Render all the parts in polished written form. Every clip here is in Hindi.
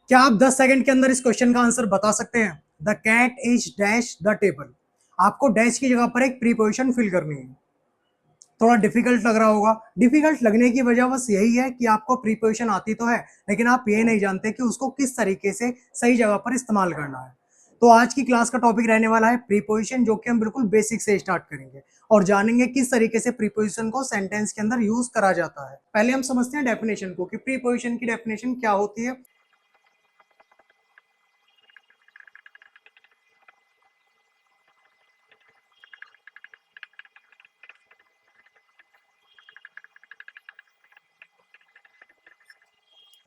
क्या आप 10 सेकंड के अंदर इस क्वेश्चन का आंसर बता सकते हैं? The cat is dash the table. आपको डैश की जगह पर एक प्रीपोजिशन फिल करनी है। थोड़ा डिफिकल्ट लग रहा होगा। डिफिकल्ट लगने की वजह बस यही है कि आपको प्रीपोजिशन आती तो है, लेकिन आप ये नहीं जानते कि उसको किस तरीके से सही जगह पर इस्तेमाल करना है। तो आज की क्लास का टॉपिक रहने वाला है प्रीपोजिशन, जो कि हम बिल्कुल बेसिक से स्टार्ट करेंगे और जानेंगे किस तरीके से प्रीपोजिशन को सेंटेंस के अंदर यूज करा जाता है। पहले हम समझते हैं डेफिनेशन को कि प्रीपोजिशन की डेफिनेशन क्या होती है।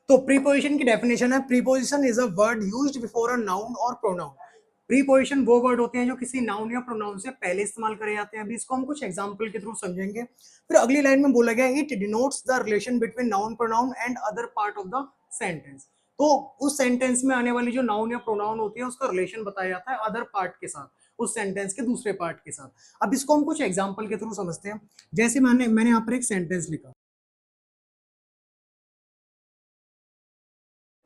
तो प्रीपोजिशन की डेफिनेशन है, preposition is a word used before a noun और प्रोनाउन। प्रीपोजिशन वो वर्ड होते हैं जो किसी नाउन या प्रोनाउन से पहले इस्तेमाल करे जाते हैं। अभी इसको हम कुछ एग्जांपल के थ्रू समझेंगे। फिर अगली लाइन में बोला गया it denotes the relation between noun pronoun and other part of the sentence. तो उस सेंटेंस में आने वाली जो नाउन या प्रोनाउन होती है उसका रिलेशन बताया जाता है अदर पार्ट के साथ, उस सेंटेंस के दूसरे पार्ट के साथ। अब इसको हम कुछ एग्जाम्पल के थ्रू समझते हैं। जैसे मैंने यहाँ पर एक सेंटेंस लिखा।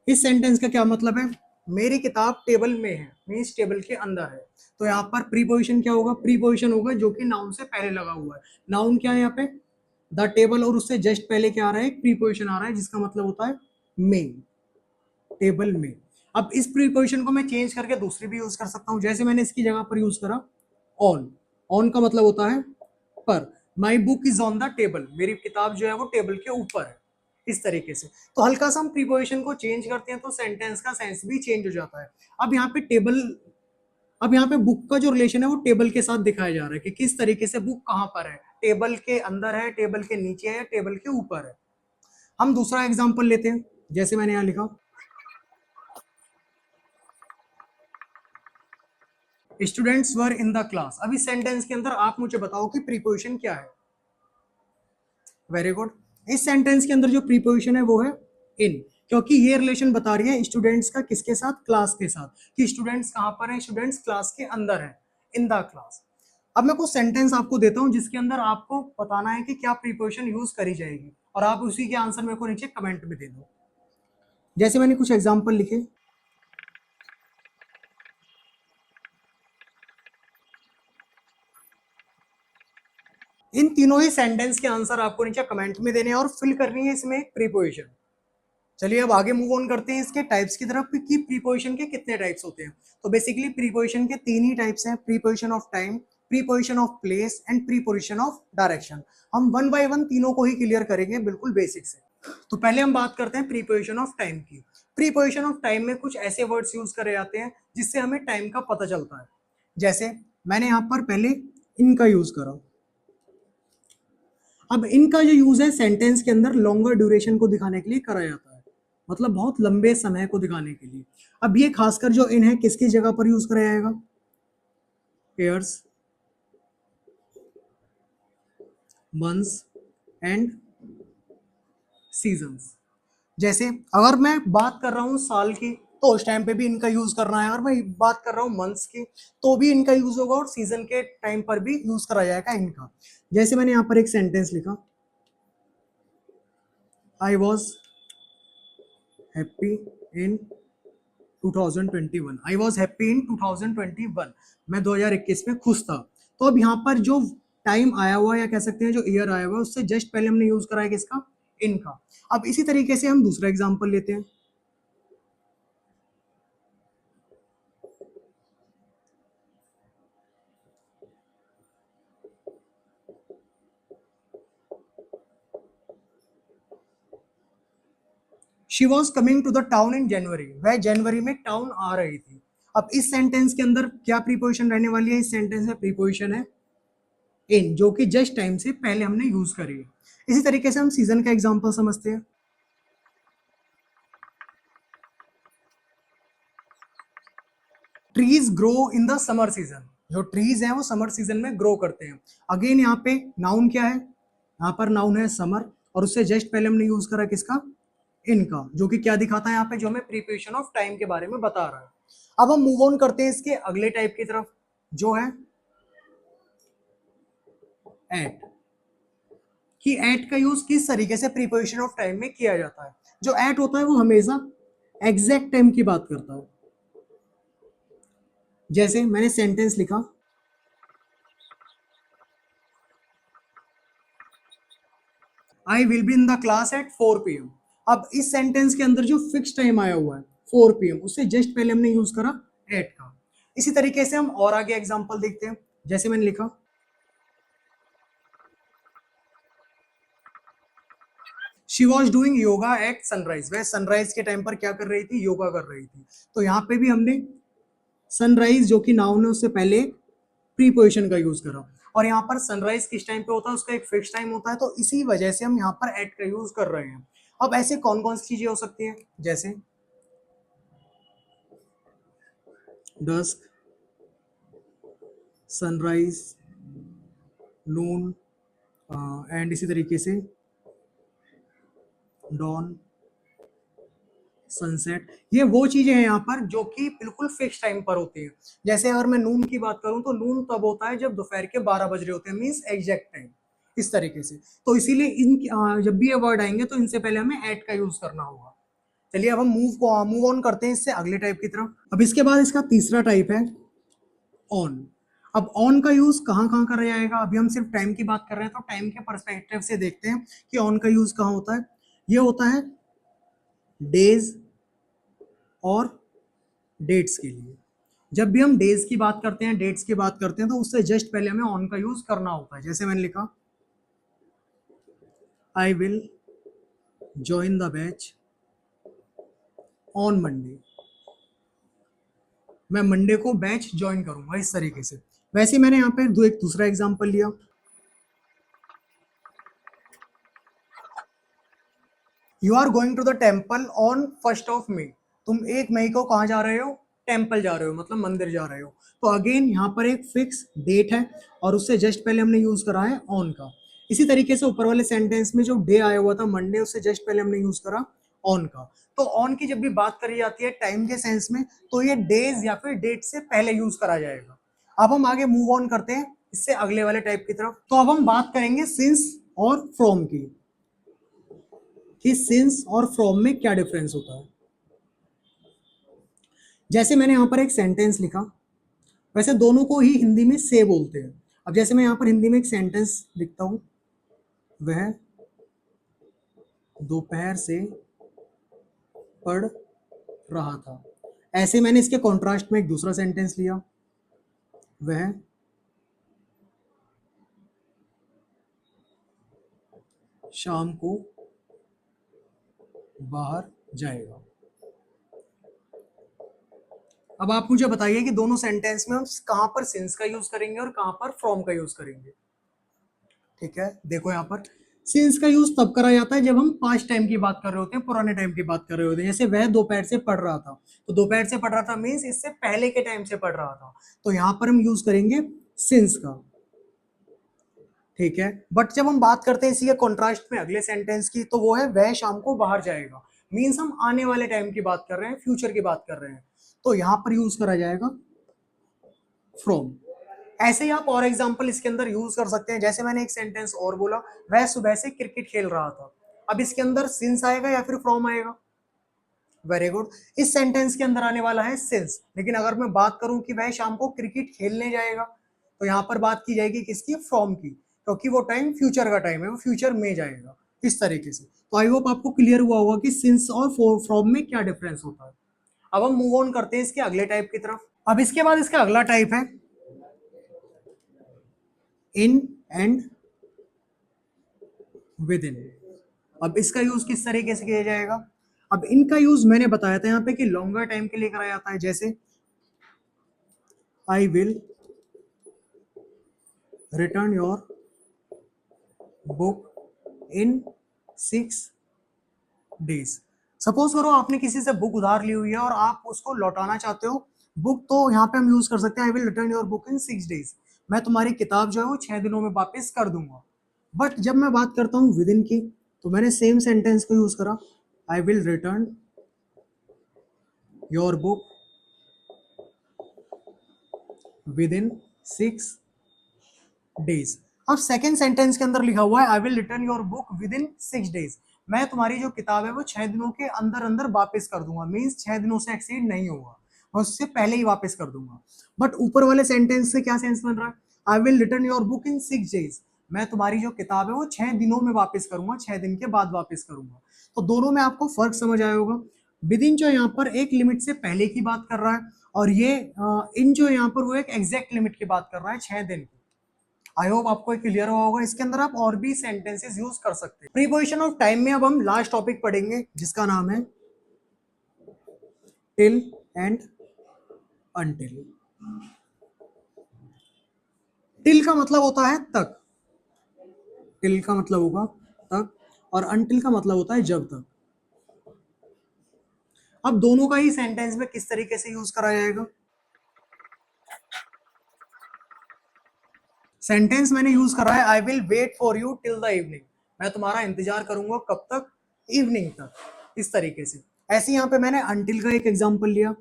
इस सेंटेंस का क्या मतलब है? मेरी किताब टेबल में है, मीन्स टेबल के अंदर है। तो यहाँ पर प्रीपोजिशन क्या होगा? प्रीपोजिशन होगा जो कि नाउन से पहले लगा हुआ है। नाउन क्या है यहाँ पे? द टेबल, और उससे जस्ट पहले क्या आ रहा है? एक प्रीपोजिशन आ रहा है जिसका मतलब होता है में, टेबल में। अब इस प्रीपोजिशन को मैं चेंज करके दूसरी भी यूज कर सकता हूँ। जैसे मैंने इसकी जगह पर यूज करा ऑन। ऑन का मतलब होता है पर। My book is on the table, मेरी किताब जो है वो टेबल के ऊपर है। इस तरीके से तो हल्का सा हम प्रीपोजिशन को चेंज करते हैं तो सेंटेंस का सेंस भी चेंज हो जाता है। अब यहाँ पे टेबल, अब यहाँ पे बुक का जो रिलेशन है वो टेबल के साथ दिखाया जा रहा है कि किस तरीके से बुक कहाँ पर है, टेबल के अंदर है, टेबल के नीचे है, टेबल के ऊपर है। हम दूसरा एग्जाम्पल लेते हैं। जैसे मैंने यहाँ लिखा students were in the class. अब इस सेंटेंस के अंदर आप मुझे बताओ कि प्रीपोजिशन क्या है? Very good. इस सेंटेंस के अंदर जो प्रीपोजिशन है वो है इन, क्योंकि ये रिलेशन बता रही है स्टूडेंट्स का किसके साथ? क्लास के साथ। कि स्टूडेंट्स कहां पर है? स्टूडेंट्स क्लास के अंदर है, इन द क्लास। अब मैं कुछ सेंटेंस आपको देता हूं जिसके अंदर आपको बताना है कि क्या प्रीपोजिशन यूज करी जाएगी, और आप उसी के आंसर मेरे को नीचे कमेंट में दे दो। जैसे मैंने कुछ एग्जाम्पल लिखे। इन तीनों ही सेंटेंस के आंसर आपको नीचे कमेंट में देने हैं और फिल करनी है इसमें प्रीपोजिशन। चलिए अब आगे मूव ऑन करते हैं इसके टाइप्स की तरफ कि प्रीपोजिशन के कितने टाइप्स होते हैं। तो बेसिकली प्रीपोजिशन के तीन ही टाइप्स हैं, preposition of time, preposition of place and preposition of direction. हम वन बाय वन तीनों को ही क्लियर करेंगे बिल्कुल बेसिक से। तो पहले हम बात करते हैं प्रीपोजिशन ऑफ टाइम की। प्रीपोजिशन ऑफ टाइम में कुछ ऐसे वर्ड्स यूज करे जाते हैं जिससे हमें टाइम का पता चलता है। जैसे मैंने यहाँ पर पहले इनका यूज करा। अब इनका जो यूज है सेंटेंस के अंदर लॉन्गर ड्यूरेशन को दिखाने के लिए करा जाता है, मतलब बहुत लंबे समय को दिखाने के लिए। अब ये खासकर जो इन है किसकी जगह पर यूज करा जाएगा? Years, months and seasons. जैसे अगर मैं बात कर रहा हूँ साल की तो उस टाइम पे भी इनका यूज करना है, और मैं बात कर रहा हूँ मंथ्स की तो भी इनका यूज होगा, और सीजन के टाइम पर भी यूज करा जाएगा इनका। जैसे मैंने यहाँ पर एक सेंटेंस लिखा, I was happy in 2021। I was happy in 2021। मैं 2021 में खुश था। तो अब यहाँ पर जो टाइम आया हुआ या कह सकते हैं जो ईयर आया हुआ है उससे जस्ट पहले हमने यूज करा है किसका? इनका। अब इसी तरीके से हम दूसरा एग्जांपल लेते हैं। She was coming to the town in January. वह जनवरी में टाउन आ रही थी। अब इस सेंटेंस के अंदर क्या प्रीपोजिशन रहने वाली है? इस सेंटेंस में प्रीपोजिशन है इन, जो कि जस्ट टाइम से पहले हमने यूज करी है। इसी तरीके से हम सीजन का एग्जांपल समझते हैं। Trees grow in the summer season. जो ट्रीज हैं वो समर सीजन में ग्रो करते हैं। अगेन यहाँ पे नाउन क्या है? यहाँ पर नाउन है समर, और उससे जस्ट पहले हमने यूज करा किसका? इनका, जो कि क्या दिखाता है यहाँ पे? जो हमें प्रीपोजिशन ऑफ टाइम के बारे में बता रहा है। अब हम मूव ऑन करते हैं इसके अगले टाइप की तरफ, जो है एट। कि एट का यूज किस तरीके से प्रीपोजिशन ऑफ टाइम में किया जाता है? जो एट होता है वो हमेशा एग्जैक्ट टाइम की बात करता है। जैसे मैंने सेंटेंस लिखा, I will be in the class at 4 PM। अब इस सेंटेंस के अंदर जो फिक्स टाइम आया हुआ है 4 PM, उससे जस्ट पहले हमने यूज करा एट का। इसी तरीके से हम और आगे एग्जांपल देखते हैं। जैसे मैंने लिखा, she was doing yoga at sunrise, वह सनराइज के टाइम पर क्या कर रही थी, योगा कर रही थी। तो यहाँ पे भी हमने सनराइज जो कि नाउन है उससे पहले प्रीपोजिशन का यूज करा, और यहाँ पर सनराइज किस टाइम पे होता है, उसका एक फिक्स टाइम होता है, तो इसी वजह से हम यहाँ पर एट का यूज कर रहे हैं। अब ऐसे कौन कौन सी चीजें हो सकती हैं, जैसे डस्क, सनराइज, नून, एंड इसी तरीके से डॉन, सनसेट। ये वो चीजें हैं यहाँ पर जो कि बिल्कुल फिक्स टाइम पर होती हैं। जैसे अगर मैं नून की बात करूं तो नून तब होता है जब दोपहर के 12 बज रहे होते हैं, मीन्स एग्जैक्ट टाइम, इस तरीके से। तो इसीलिए जब भी ये वर्ड आएंगे तो इनसे पहले हमें एट का यूज करना होगा। चलिए अब हम मूव ऑन करते हैं इससे अगले टाइप की तरफ। अब इसके बाद इसका तीसरा टाइप है ऑन। अब ऑन का यूज कहाँ कहाँ करा जाएगा, अभी हम सिर्फ टाइम की बात कर रहे हैं तो टाइम के परस्पेक्टिव से देखते हैं कि ऑन का यूज कहाँ होता है। ये होता है डेज और डेट्स के लिए। जब भी हम डेज की बात करते हैं, डेट्स की बात करते हैं, तो उससे जस्ट पहले हमें ऑन का यूज करना होता है। जैसे मैंने लिखा, I will join the batch on Monday, मैं मंडे को बैच ज्वाइन करूंगा, इस तरीके से। वैसे मैंने यहाँ पे एक दूसरा एग्जांपल लिया, you are going to the temple on 1 May। तुम 1 मई को कहाँ जा रहे हो, टेम्पल जा रहे हो, मतलब मंदिर जा रहे हो। तो अगेन यहाँ पर एक फिक्स डेट है और उससे जस्ट पहले हमने यूज करा है ऑन का। इसी तरीके से ऊपर वाले सेंटेंस में जो डे आया हुआ था मंडे, उससे जस्ट पहले हमने यूज करा ऑन का। तो ऑन की जब भी बात करी जाती है टाइम के सेंस में, तो ये डेज या फिर डेट से पहले यूज करा जाएगा। अब हम आगे मूव ऑन करते हैं इससे अगले वाले टाइप की तरफ। तो अब हम बात करेंगे सिंस और फ्रॉम की, कि सिंस और फ्रॉम में क्या डिफरेंस होता है। जैसे मैंने यहां पर एक सेंटेंस लिखा, वैसे दोनों को ही हिंदी में से बोलते हैं। अब जैसे मैं यहां पर हिंदी में एक सेंटेंस लिखता हूं, वह दोपहर से पढ़ रहा था। ऐसे मैंने इसके कॉन्ट्रास्ट में एक दूसरा सेंटेंस लिया, वह शाम को बाहर जाएगा। अब आप मुझे बताइए कि दोनों सेंटेंस में हम कहां पर सिंस का यूज करेंगे और कहां पर फ्रॉम का यूज करेंगे। ठीक है, देखो यहाँ पर सिंस का यूज तब करा जाता है जब हम पास्ट टाइम की बात कर रहे होते हैं, पुराने टाइम की बात कर रहे होते हैं। जैसे वह दोपहर से पढ़ रहा था, तो दोपहर से पढ़ रहा था मीन्स इससे पहले के टाइम से पढ़ रहा था, तो यहाँ पर हम यूज करेंगे सिंस का। ठीक है, बट जब हम बात करते हैं इसी के कॉन्ट्रास्ट में अगले सेंटेंस की, तो वो है वह शाम को बाहर जाएगा। मीन्स हम आने वाले टाइम की बात कर रहे हैं, फ्यूचर की बात कर रहे हैं, तो यहाँ पर यूज करा जाएगा फ्रॉम। ऐसे ही आप और एग्जांपल इसके अंदर यूज कर सकते हैं। जैसे मैंने एक सेंटेंस और बोला, वह सुबह से क्रिकेट खेल रहा था। अब इसके अंदर सिंस आएगा या फिर फ्रॉम आएगा, वेरी गुड, इस सेंटेंस के अंदर आने वाला है सिंस। लेकिन अगर मैं बात करूं कि वह शाम को क्रिकेट खेलने जाएगा, तो यहाँ पर बात की जाएगी किसकी, फ्रॉम की, क्योंकि वो टाइम फ्यूचर का टाइम है, वो फ्यूचर में जाएगा, इस तरीके से। तो आई होप आपको क्लियर हुआ होगा कि सिंस और फ्रॉम में क्या डिफरेंस होता है। अब हम मूव ऑन करते हैं इसके अगले टाइप की तरफ। अब इसके बाद इसका अगला टाइप है इन एंड विद इन। अब इसका यूज किस तरीके से किया जाएगा। अब इनका यूज मैंने बताया था यहाँ पे कि लॉन्गर टाइम के लिए कराया जाता है। जैसे I will return your book in 6 days। Suppose करो आपने किसी से बुक उधार ली हुई है और आप उसको लौटाना चाहते हो बुक, तो यहाँ पे हम यूज कर सकते हैं I will return your book in 6 days। मैं तुम्हारी किताब जो है वो 6 दिनों में वापस कर दूंगा। बट जब मैं बात करता हूँ विद इन की, तो मैंने सेम सेंटेंस को यूज करा, I will return your book with in 6 days। अब सेकेंड सेंटेंस के अंदर लिखा हुआ है I will return your book with in 6 days। मैं तुम्हारी जो किताब है वो 6 दिनों के अंदर अंदर वापस कर दूंगा, मीन्स 6 दिनों से एक्सीड नहीं होगा, मैं उससे पहले ही वापस कर दूंगा। बट ऊपर वाले सेंटेंस से क्या सेंस बन रहा है, I will return your book in 6 days, मैं तुम्हारी जो किताब है वो 6 दिनों में वापस करूंगा, 6 दिन के बाद वापस करूंगा। तो दोनों में आपको फर्क समझ आया होगा। विद इन जो यहाँ पर एक लिमिट से पहले की बात कर रहा है, और ये इन जो यहाँ पर वो एक एग्जैक्ट लिमिट की बात कर रहा है, 6 दिन की। आई होप आपको क्लियर हुआ होगा। इसके अंदर आप और भी सेंटेंसेस यूज कर सकते हैं। प्रीपोजिशन ऑफ टाइम में अब हम लास्ट टॉपिक पढ़ेंगे जिसका नाम है टिल एंड अनटिल। टिल का मतलब होता है तक, टिल का मतलब होगा तक, और अनटिल का मतलब होता है जब तक। अब दोनों का ही सेंटेंस में किस तरीके से यूज करा जाएगा। सेंटेंस मैंने यूज करा है I will wait for you till the evening, मैं तुम्हारा इंतजार करूंगा कब तक, इवनिंग तक, इस तरीके से। ऐसे यहाँ पे मैंने अनटिल का एक एग्जांपल लिया,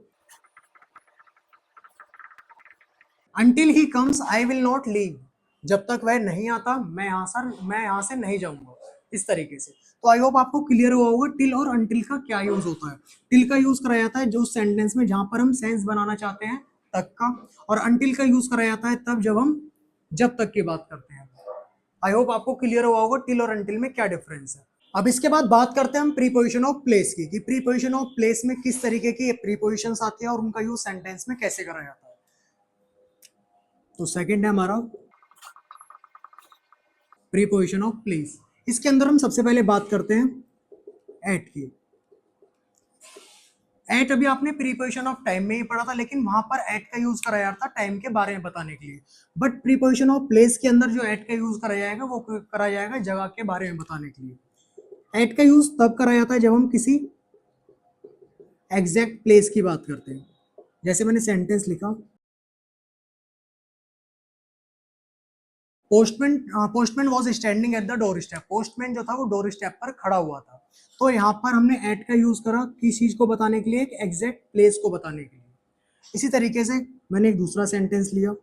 until he comes I will not leave, जब तक वह नहीं आता मैं यहाँ से नहीं जाऊंगा, इस तरीके से। तो आई होप आपको क्लियर हुआ होगा टिल और अंटिल का क्या यूज होता है। टिल का यूज कराया जाता है जो सेंटेंस में जहां पर हम सेंस बनाना चाहते हैं तक का, और अंटिल का यूज कराया जाता है तब जब हम जब तक की बात करते हैं। आई होप आपको क्लियर हुआ होगा टिल और अंटिल में क्या डिफरेंस है। अब इसके बाद बात करते हैं हम प्रीपोजिशन ऑफ प्लेस की, कि प्रीपोजिशन ऑफ प्लेस में किस तरीके की प्रीपोजिशंस आती है और उनका यूज सेंटेंस में कैसे करा जाता है। तो सेकंड है हमारा प्रीपोजिशन ऑफ प्लेस। इसके अंदर हम सबसे पहले बात करते हैं एट की। एट अभी आपने प्रीपोजिशन ऑफ टाइम में ही पढ़ा था, लेकिन वहां पर एट का यूज कराया था टाइम के बारे में बताने के लिए। बट प्रीपोजिशन ऑफ प्लेस के अंदर जो एट का यूज कराया जाएगा वो कराया जाएगा जगह के बारे में बताने के लिए। एट का यूज तब कराया जाता है जब हम किसी एग्जैक्ट प्लेस की बात करते हैं। जैसे मैंने सेंटेंस लिखा, postman postman was standing at the door step, postman जो था वो डोर स्टेप पर खड़ा हुआ था। तो यहाँ पर हमने एट का यूज करा किस चीज को बताने के लिए, एक एग्जैक्ट प्लेस को बताने के लिए। इसी तरीके से मैंने एक दूसरा सेंटेंस लिया,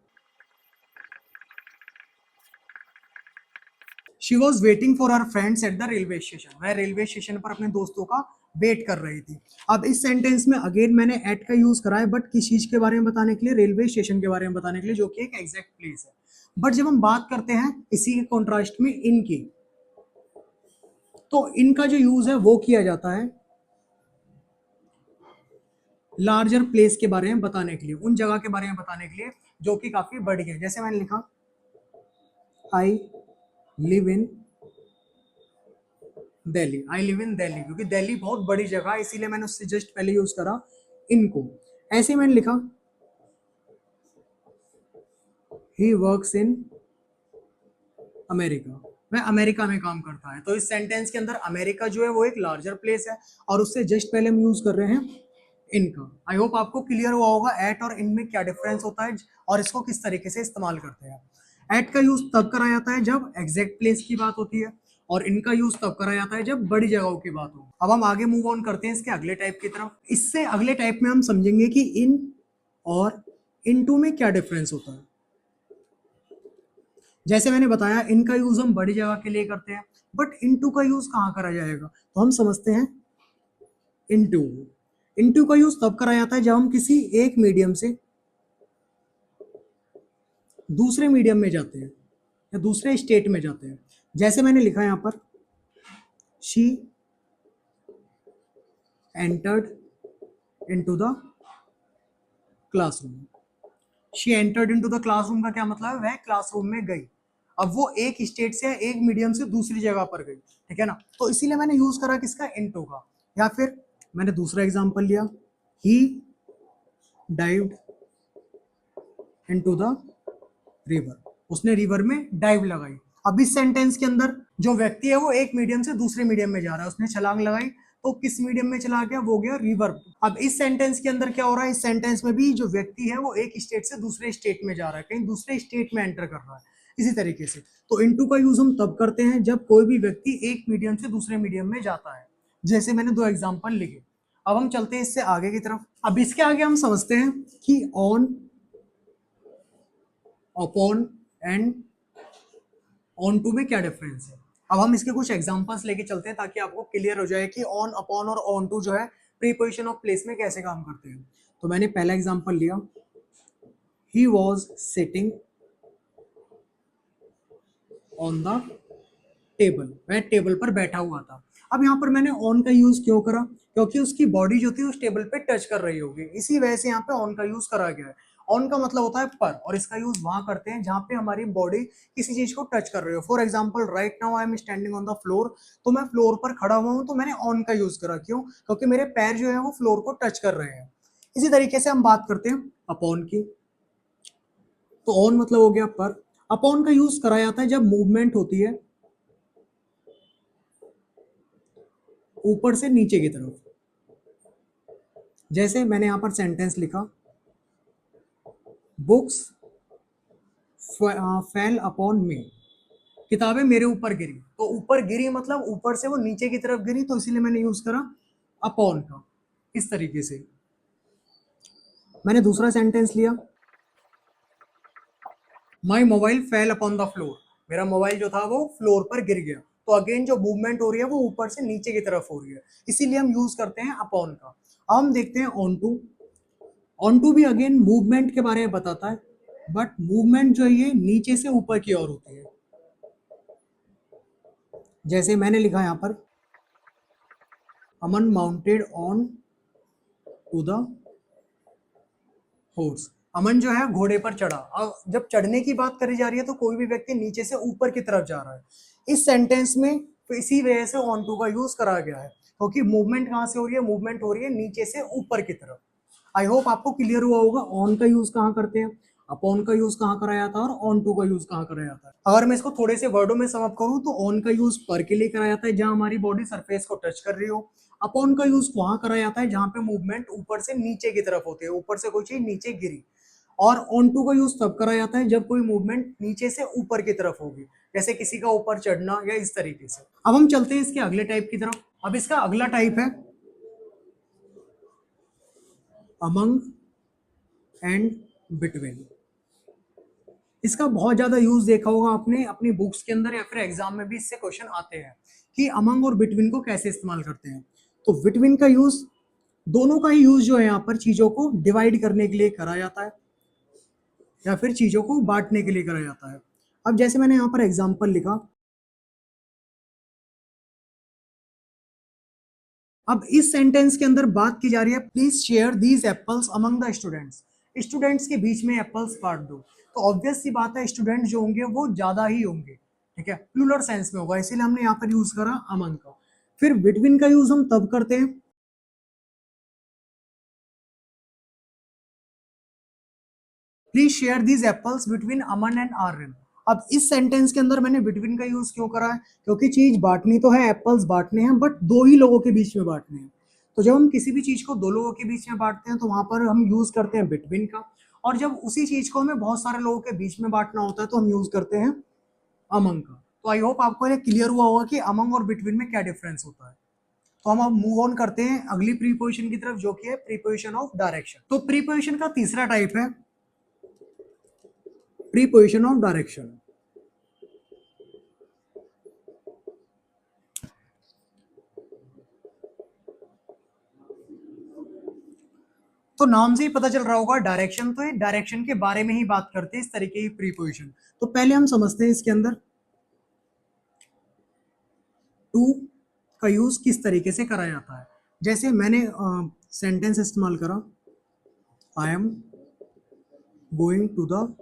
she was waiting for her friends at the railway station, वह रेलवे स्टेशन पर अपने दोस्तों का वेट कर रही थी। अब इस सेंटेंस में अगेन मैंने एट का यूज करा है, बट किस चीज के बारे में बताने के लिए, रेलवे स्टेशन के बारे में बताने के लिए, जो कि एक एग्जैक्ट प्लेस है। बट जब हम बात करते हैं इसी के कॉन्ट्रास्ट में इन की, तो इनका जो यूज है वो किया जाता है लार्जर प्लेस के बारे में बताने के लिए, उन जगह के बारे में बताने के लिए जो कि काफी बड़ी है। जैसे मैंने लिखा I live in Delhi, I live in Delhi, क्योंकि दिल्ली बहुत बड़ी जगह है इसीलिए मैंने उससे जस्ट पहले यूज करा इनको। ऐसे मैंने लिखा ही वर्क्स इन अमेरिका, वह अमेरिका में काम करता है। तो इस सेंटेंस के अंदर अमेरिका जो है वो एक लार्जर प्लेस है, और उससे जस्ट पहले हम यूज कर रहे हैं इनका। आई होप आपको क्लियर हुआ होगा एट और इन में क्या डिफरेंस होता है और इसको किस तरीके से इस्तेमाल करते हैं। एट का यूज तब करा जाता है जब एग्जैक्ट प्लेस की बात होती है, और इनका यूज तब करा जाता है जब बड़ी जगहों की बात हो। अब हम आगे मूव ऑन करते हैं इसके अगले टाइप की तरफ। इससे अगले टाइप में हम समझेंगे कि इन और इनटू में क्या डिफरेंस होता है। जैसे मैंने बताया इनका यूज हम बड़ी जगह के लिए करते हैं, बट इनटू का यूज कहाँ करा जाएगा, तो हम समझते हैं इनटू। इनटू का यूज तब करा जाता है जब हम किसी एक मीडियम से दूसरे मीडियम में जाते हैं या दूसरे स्टेट में जाते हैं। जैसे मैंने लिखा है यहां पर, she entered into the classroom. She entered into the classroom का क्या मतलब है, वह क्लासरूम में गई। अब वो एक स्टेट से एक मीडियम से दूसरी जगह पर गई, ठीक है ना। तो इसीलिए मैंने यूज करा किसका, इनटू का। या फिर मैंने दूसरा एग्जांपल लिया, ही डाइव्ड इनटू द रिवर, उसने रिवर में डाइव लगाई। अब इस सेंटेंस के अंदर जो व्यक्ति है वो एक मीडियम से दूसरे मीडियम में जा रहा है, उसने छलांग लगाई, तो किस मीडियम में चला गया, वो गया रिवर। अब इस सेंटेंस के अंदर क्या हो रहा है, इस सेंटेंस में भी जो व्यक्ति है वो एक स्टेट से दूसरे स्टेट में जा रहा है, कहीं दूसरे स्टेट में एंटर कर रहा है। इसी तरीके से तो इनटू का यूज हम तब करते हैं जब कोई भी व्यक्ति एक मीडियम से दूसरे मीडियम में जाता है। जैसे मैंने दो एग्जाम्पल लिखे। अब हम चलते हैं इससे आगे की तरफ। अब इसके आगे हम समझते हैं कि on, upon and on to में क्या डिफरेंस है। अब हम इसके कुछ एग्जांपल्स लेके चलते हैं ताकि आपको क्लियर हो जाए कि ऑन, अपॉन और ऑन टू जो है प्रीपोजिशन ऑफ प्लेस में कैसे काम करते हैं। तो मैंने पहला एग्जांपल लिया, he was sitting on the table, वह टेबल पर बैठा हुआ था। अब यहाँ पर मैंने ऑन का यूज क्यों करा, क्योंकि उसकी बॉडी जो थी उस टेबल पे टच कर रही होगी, इसी वजह से यहाँ पे ऑन का यूज करा गया है। ऑन का मतलब होता है पर, और इसका यूज वहां करते हैं जहां पे हमारी बॉडी किसी चीज को टच कर रही हो। For example right now I am standing on the floor, तो मैं फ्लोर पर खड़ा हुआ हूं, तो मैंने ऑन का यूज करा। क्यों? क्योंकि मेरे पैर जो है वो फ्लोर को टच कर रहे हैं। इसी तरीके से हम बात करते हैं अपॉन की। तो ऑन मतलब हो गया पर। अपॉन का यूज करा जाता है जब मूवमेंट होती है ऊपर से नीचे की तरफ। जैसे मैंने यहां पर सेंटेंस लिखा, बुक्स फेल अपॉन मी, किताबें मेरे ऊपर गिरी। तो ऊपर गिरी मतलब ऊपर से वो नीचे की तरफ गिरी, तो इसीलिए मैंने यूज करा अपॉन का। इस तरीके से मैंने दूसरा सेंटेंस लिया, my mobile fail upon the floor, मेरा मोबाइल जो था वो फ्लोर पर गिर गया। तो अगेन जो मूवमेंट हो रही है वो ऊपर से नीचे की तरफ हो रही है, इसीलिए हम यूज करते हैं अपॉन का। अब हम देखते हैं ऑन टू। ऑन टू भी अगेन मूवमेंट के बारे में बताता है, बट मूवमेंट जो है ये नीचे से ऊपर की ओर होती है। जैसे मैंने लिखा यहाँ पर, Aman mounted on to the horse, Aman जो है घोड़े पर चढ़ा। अब जब चढ़ने की बात करी जा रही है तो कोई भी व्यक्ति नीचे से ऊपर की तरफ जा रहा है। इस सेंटेंस में तो इसी वजह से ऑन टू का यूज करा गया है, क्योंकि मूवमेंट कहां से हो रही है, मूवमेंट हो रही है नीचे से ऊपर की तरफ। आई होप आपको क्लियर हुआ होगा ऑन का यूज कहाँ करते हैं, अपॉन का यूज कहाँ कराया जाता है और ऑन टू का यूज कहाँ कराया जाता है। अगर मैं इसको थोड़े से वर्डों में सम अप करूं तो ऑन का यूज पर के लिए कराया जाता है जहां हमारी बॉडी सरफेस को टच कर रही हो। अपॉन का यूज वहां कराया जाता है जहां पे मूवमेंट ऊपर से नीचे की तरफ होती है, ऊपर से कोई चीज नीचे गिरी। और ऑन टू का यूज तब करा जाता है जब कोई मूवमेंट नीचे से ऊपर की तरफ होगी, जैसे किसी का ऊपर चढ़ना या इस तरीके से। अब हम चलते हैं इसके अगले टाइप की तरफ। अब इसका अगला टाइप है अमंग एंड बिटवीन। इसका बहुत ज्यादा यूज देखा होगा आपने अपनी बुक्स के अंदर या फिर एग्जाम में भी इससे क्वेश्चन आते हैं कि अमंग और बिटवीन को कैसे इस्तेमाल करते हैं। तो बिटवीन का यूज, दोनों का ही यूज जो है यहाँ पर चीजों को डिवाइड करने के लिए करा जाता है या फिर चीजों को बांटने के लिए करा जाता है। अब जैसे मैंने यहाँ पर एग्जाम्पल लिखा, अब इस सेंटेंस के अंदर बात की जा रही है, please share these apples among the students, students के बीच में एप्पल्स बांट दो। तो ऑब्वियस सी बात है स्टूडेंट जो होंगे वो ज्यादा ही होंगे, ठीक है, प्लूरल सेंस में होगा, इसीलिए हमने यहाँ पर यूज करा अमंग का। फिर बिटवीन का यूज हम तब करते हैं, please share these apples between Aman and Aryan. अब इस सेंटेंस के अंदर मैंने बिटवीन का यूज क्यों करा है, क्योंकि चीज बांटनी तो है, एप्पल्स बांटने हैं, बट दो ही लोगों के बीच में बांटने हैं। तो जब हम किसी भी चीज को दो लोगों के बीच में बांटते हैं तो वहां पर हम यूज करते हैं बिटवीन का। और जब उसी चीज को हमें बहुत सारे लोगों के बीच में बांटना होता है तो हम यूज करते हैं अमंग का। तो आई होप आपको ये क्लियर हुआ होगा कि अमंग और बिटवीन में क्या डिफरेंस होता है। तो हम अब मूव ऑन करते हैं अगली प्रीपोजिशन की तरफ, जो कि है प्रीपोजिशन ऑफ डायरेक्शन। तो प्रीपोजिशन का तीसरा टाइप है प्रीपोजिशन ऑफ डायरेक्शन। तो नाम से ही पता चल रहा होगा डायरेक्शन, तो ये डायरेक्शन के बारे में ही बात करते हैं इस तरीके की प्रीपोजिशन। तो पहले हम समझते हैं इसके अंदर टू का यूज किस तरीके से करा जाता है। जैसे मैंने सेंटेंस इस्तेमाल करा, I am going to the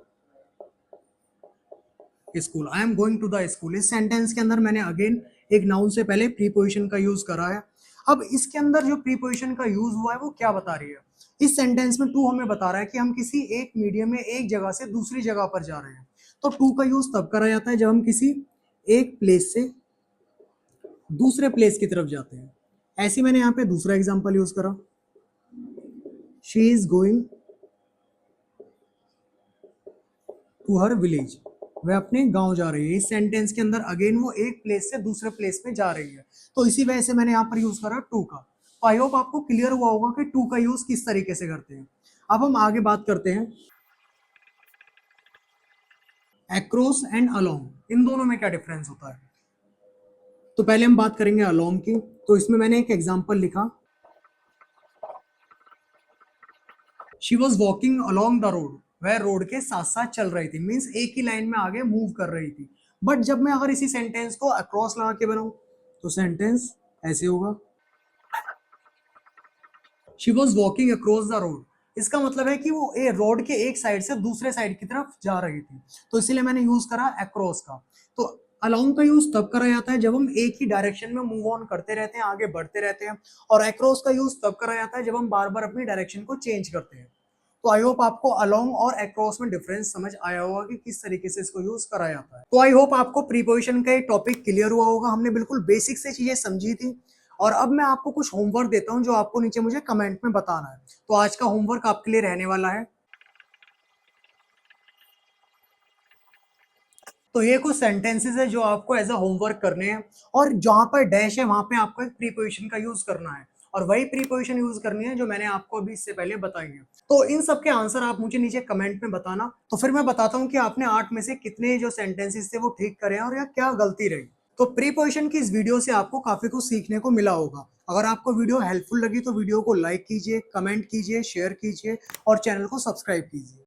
school, I am going to the school. इस सेंटेंस के अंदर मैंने अगेन एक नाउन से पहले प्रीपोजिशन का यूज करा है। अब इसके अंदर जो प्रीपोजिशन का यूज हुआ है वो क्या बता रही है, इस सेंटेंस में टू हमें बता रहा है कि हम किसी एक मीडियम में एक जगह से दूसरी जगह पर जा रहे हैं। तो टू का यूज तब करा जाता है जब हम किसी एक प्लेस से दूसरे प्लेस की तरफ जाते हैं। ऐसे मैंने यहाँ पे दूसरा एग्जांपल यूज करा, she is going to her village, वह अपने गांव जा रही है। इस सेंटेंस के अंदर अगेन वो एक प्लेस से दूसरे प्लेस में जा रही है, तो इसी वजह से मैंने यहाँ पर यूज करा टू का। तो आई होप आपको क्लियर हुआ होगा कि टू का यूज किस तरीके से करते हैं। अब हम आगे बात करते हैं एक्रॉस एंड अलोंग, इन दोनों में क्या डिफरेंस होता है। तो पहले हम बात करेंगे अलोंग की। तो इसमें मैंने एक एग्जांपल लिखा, she was walking along the road, वह रोड के साथ साथ चल रही थी, मीन्स एक ही लाइन में आगे मूव कर रही थी। बट जब मैं अगर इसी सेंटेंस को अक्रॉस लगा के बनाऊं तो सेंटेंस ऐसे होगा, she was walking across the road. इसका मतलब है कि वो रोड के एक साइड से दूसरे साइड की तरफ जा रही थी, तो इसीलिए मैंने यूज करा अक्रॉस का। तो अलोंग का यूज तब करा जाता है जब हम एक ही डायरेक्शन में मूव ऑन करते रहते हैं, आगे बढ़ते रहते हैं। और अक्रॉस का यूज तब करा जाता है जब हम बार बार अपनी डायरेक्शन को चेंज करते हैं। तो आई होप आपको अलोंग और अक्रॉस में डिफरेंस समझ आया होगा कि किस तरीके से इसको यूज करा जाता है। तो आई होप आपको प्रीपोजिशन का ये टॉपिक क्लियर हुआ होगा, हमने बिल्कुल बेसिक से चीजें समझी थी। और अब मैं आपको कुछ होमवर्क देता हूं जो आपको नीचे मुझे कमेंट में बताना है। तो आज का होमवर्क आपके लिए रहने वाला है, तो ये कुछ सेंटेंसेस है जो आपको एज अ होमवर्क करने हैं। और जहां पर डैश है वहां पे आपको एक प्रीपोजिशन का यूज करना है, और वही प्रीपोजिशन यूज करनी है जो मैंने आपको अभी इससे पहले बताई है। तो इन सब के आंसर आप मुझे नीचे कमेंट में बताना, तो फिर मैं बताता हूँ कि आपने 8 में से कितने जो सेंटेंसेस थे वो ठीक करे हैं और या क्या गलती रही। तो प्रीपोजिशन की इस वीडियो से आपको काफी कुछ सीखने को मिला होगा। अगर आपको वीडियो हेल्पफुल लगी तो वीडियो को लाइक कीजिए, कमेंट कीजिए, शेयर कीजिए और चैनल को सब्सक्राइब कीजिए।